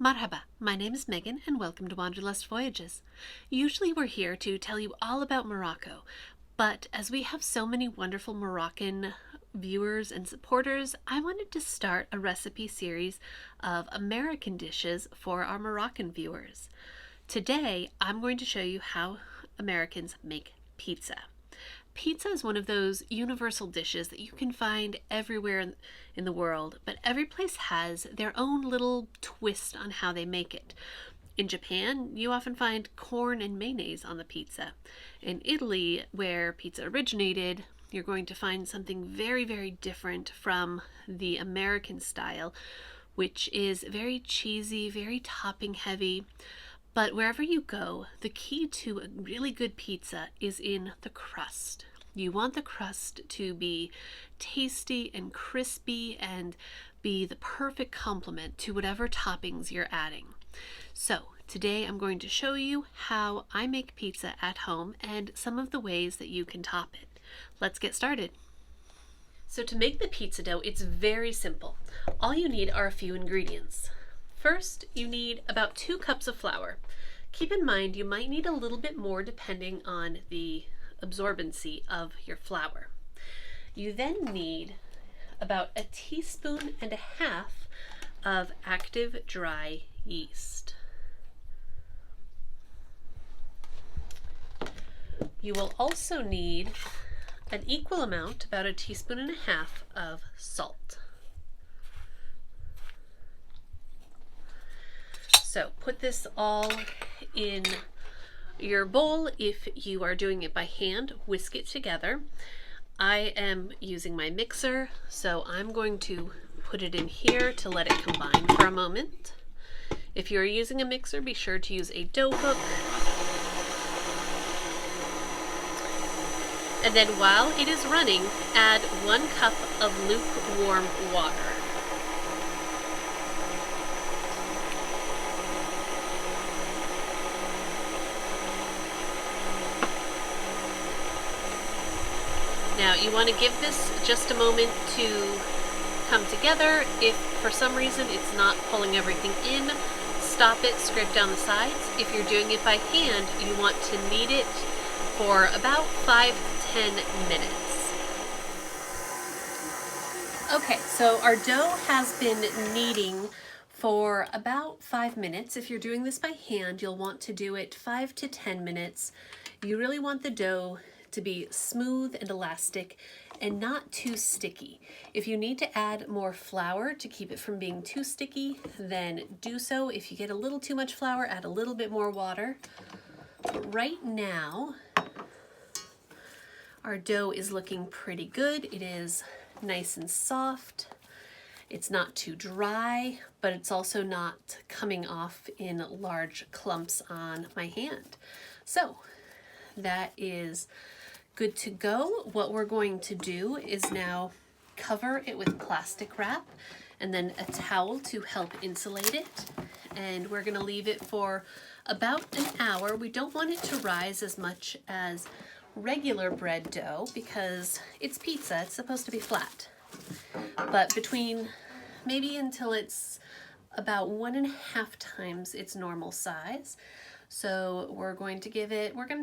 Marhaba, my name is Megan and welcome to Wanderlust Voyages. Usually we're here to tell you all about Morocco, but as we have so many wonderful Moroccan viewers and supporters, I wanted to start a recipe series of American dishes for our Moroccan viewers. Today I'm going to show you how Americans make pizza. Pizza is one of those universal dishes that you can find everywhere in the world, but every place has their own little twist on how they make it. In Japan, you often find corn and mayonnaise on the pizza. In Italy, where pizza originated, you're going to find something very, very different from the American style, which is very cheesy, very topping heavy. But wherever you go, the key to a really good pizza is in the crust. You want the crust to be tasty and crispy and be the perfect complement to whatever toppings you're adding. So today I'm going to show you how I make pizza at home and some of the ways that you can top it. Let's get started. So to make the pizza dough, it's very simple. All you need are a few ingredients. First, you need about 2 cups of flour. Keep in mind you might need a little bit more depending on the absorbency of your flour. You then need about 1.5 teaspoons of active dry yeast. You will also need an equal amount, about 1.5 teaspoons of salt. So put this all in your bowl. If you are doing it by hand, whisk it together. I am using my mixer, so I'm going to put it in here to let it combine for a moment. If you're using a mixer, be sure to use a dough hook. And then while it is running, add 1 cup of lukewarm water. Now you want to give this just a moment to come together. If for some reason it's not pulling everything in, stop it, scrape down the sides. If you're doing it by hand, you want to knead it for about 5 to 10 minutes. Okay, so our dough has been kneading for about 5 minutes. If you're doing this by hand, you'll want to do it 5 to 10 minutes. You really want the dough to be smooth and elastic and not too sticky. If you need to add more flour to keep it from being too sticky, then do so. If you get a little too much flour, add a little bit more water. But right now, our dough is looking pretty good. It is nice and soft. It's not too dry, but it's also not coming off in large clumps on my hand. So that is good to go. What we're going to do is now cover it with plastic wrap and then a towel to help insulate it. And we're going to leave it for about an hour. We don't want it to rise as much as regular bread dough because it's pizza. It's supposed to be flat. But between maybe until it's about 1.5 times its normal size. So we're going to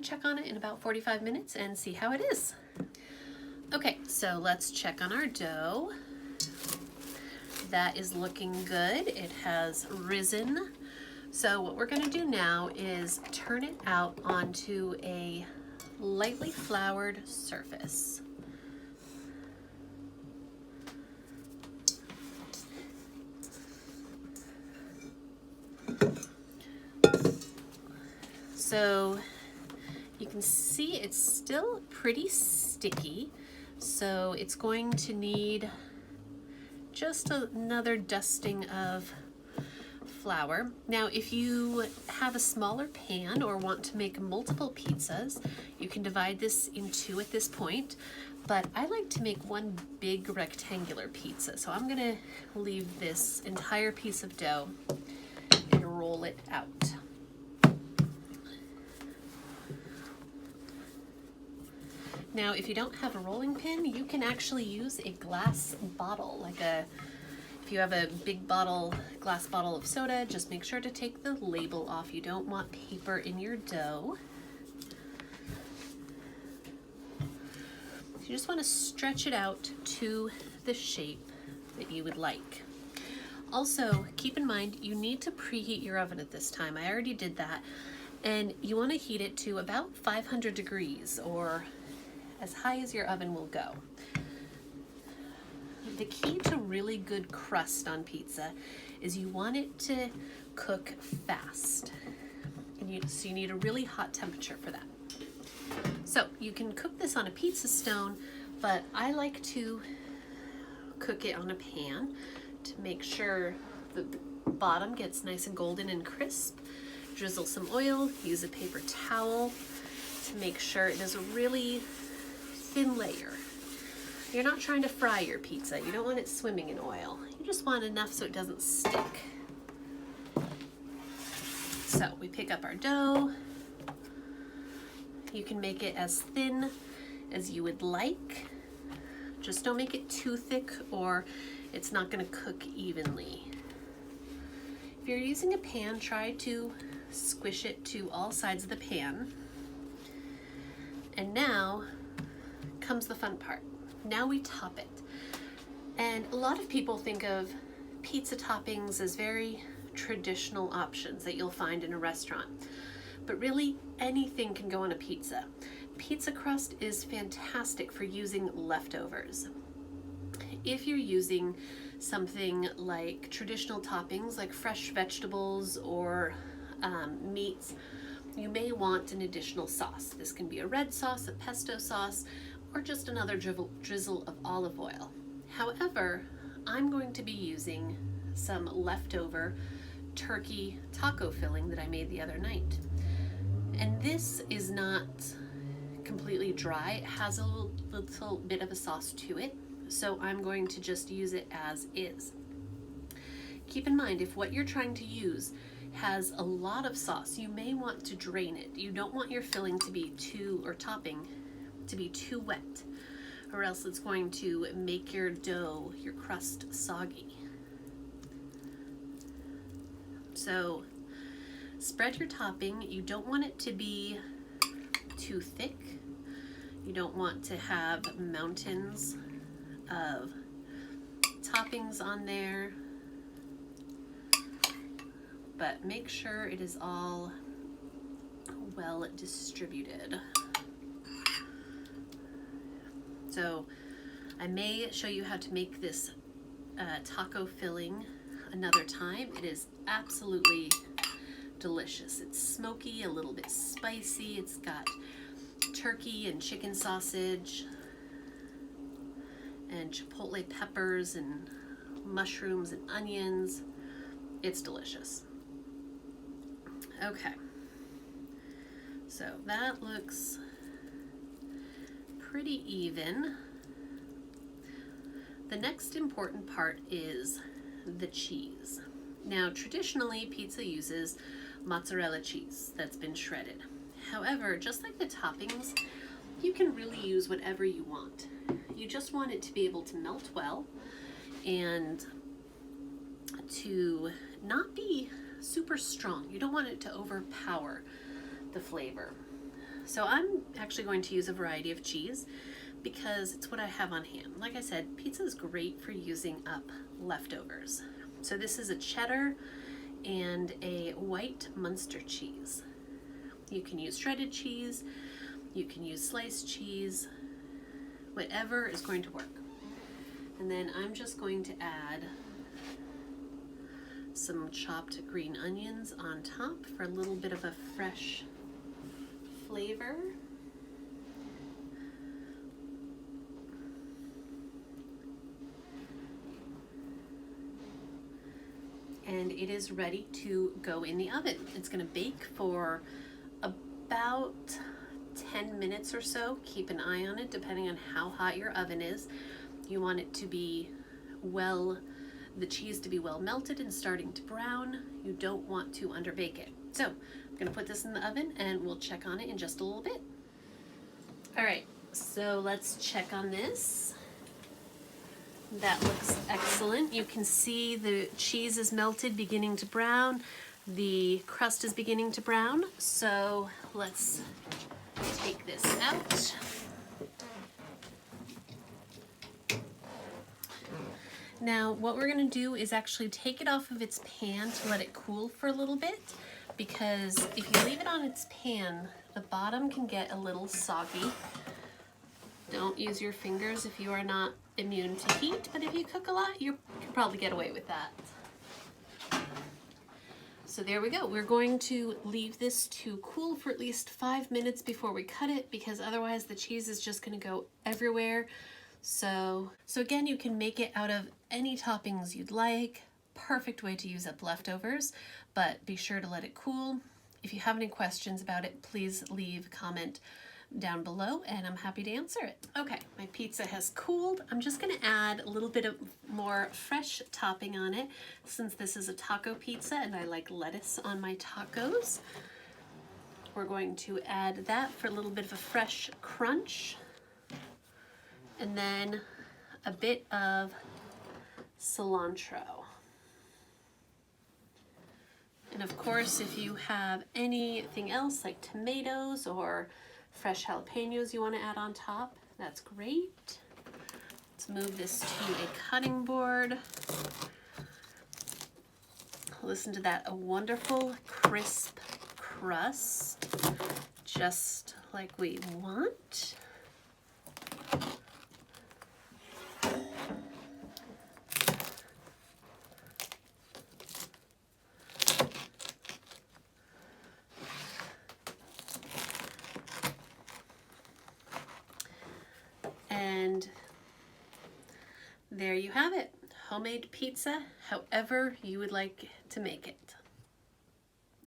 check on it in about 45 minutes and see how it is. Okay, so let's check on our dough. That is looking good. It has risen. So what we're going to do now is turn it out onto a lightly floured surface. So you can see it's still pretty sticky, so it's going to need just another dusting of flour. Now, if you have a smaller pan or want to make multiple pizzas, you can divide this in 2 at this point, but I like to make one big rectangular pizza. So I'm gonna leave this entire piece of dough and roll it out. Now, if you don't have a rolling pin, you can actually use a glass bottle, If you have a big glass bottle of soda, just make sure to take the label off. You don't want paper in your dough. You just want to stretch it out to the shape that you would like. Also, keep in mind, you need to preheat your oven at this time. I already did that. And you want to heat it to about 500 degrees, or as high as your oven will go. The key to really good crust on pizza is you want it to cook fast. So you need a really hot temperature for that. So you can cook this on a pizza stone, but I like to cook it on a pan to make sure the bottom gets nice and golden and crisp. Drizzle some oil, use a paper towel to make sure it is a really thin layer. You're not trying to fry your pizza. You don't want it swimming in oil. You just want enough so it doesn't stick. So we pick up our dough. You can make it as thin as you would like. Just don't make it too thick or it's not going to cook evenly. If you're using a pan, try to squish it to all sides of the pan. And now comes the fun part. Now we top it. And a lot of people think of pizza toppings as very traditional options that you'll find in a restaurant. But really, anything can go on a pizza. Pizza crust is fantastic for using leftovers. If you're using something like traditional toppings like fresh vegetables or meats, you may want an additional sauce. This can be a red sauce, a pesto sauce, or just another drizzle of olive oil. However, I'm going to be using some leftover turkey taco filling that I made the other night. And this is not completely dry. It has a little bit of a sauce to it, so I'm going to just use it as is. Keep in mind, if what you're trying to use has a lot of sauce, you may want to drain it. You don't want your filling to be topping to be too wet, or else it's going to make your dough, your crust, soggy. So spread your topping. You don't want it to be too thick. You don't want to have mountains of toppings on there, but make sure it is all well distributed. So I may show you how to make this taco filling another time. It is absolutely delicious. It's smoky, a little bit spicy. It's got turkey and chicken sausage and chipotle peppers and mushrooms and onions. It's delicious. Okay, so that looks pretty even. The next important part is the cheese. Now, traditionally, pizza uses mozzarella cheese that's been shredded. However, just like the toppings, you can really use whatever you want. You just want it to be able to melt well and to not be super strong. You don't want it to overpower the flavor. So I'm actually going to use a variety of cheese because it's what I have on hand. Like I said, pizza is great for using up leftovers. So this is a cheddar and a white Munster cheese. You can use shredded cheese, you can use sliced cheese, whatever is going to work. And then I'm just going to add some chopped green onions on top for a little bit of a fresh flavor. And it is ready to go in the oven. It's going to bake for about 10 minutes or so. Keep an eye on it depending on how hot your oven is. You want it to be the cheese to be well melted and starting to brown. You don't want to underbake it. So I'm going to put this in the oven and we'll check on it in just a little bit. All right, so let's check on this. That looks excellent. You can see the cheese is melted, beginning to brown. The crust is beginning to brown. So let's take this out. Now what we're going to do is actually take it off of its pan to let it cool for a little bit, because if you leave it on its pan, the bottom can get a little soggy. Don't use your fingers if you are not immune to heat, but if you cook a lot, you can probably get away with that. So there we go. We're going to leave this to cool for at least 5 minutes before we cut it, because otherwise the cheese is just going to go everywhere. So again, you can make it out of any toppings you'd like. Perfect way to use up leftovers, but be sure to let it cool. If you have any questions about it, please leave a comment down below and I'm happy to answer it. Okay, my pizza has cooled. I'm just gonna add a little bit of more fresh topping on it, since this is a taco pizza and I like lettuce on my tacos. We're going to add that for a little bit of a fresh crunch. And then a bit of cilantro. And of course, if you have anything else like tomatoes or fresh jalapenos you want to add on top, that's great. Let's move this to a cutting board. Listen to that, a wonderful crisp crust, just like we want. And there you have it, homemade pizza, however you would like to make it.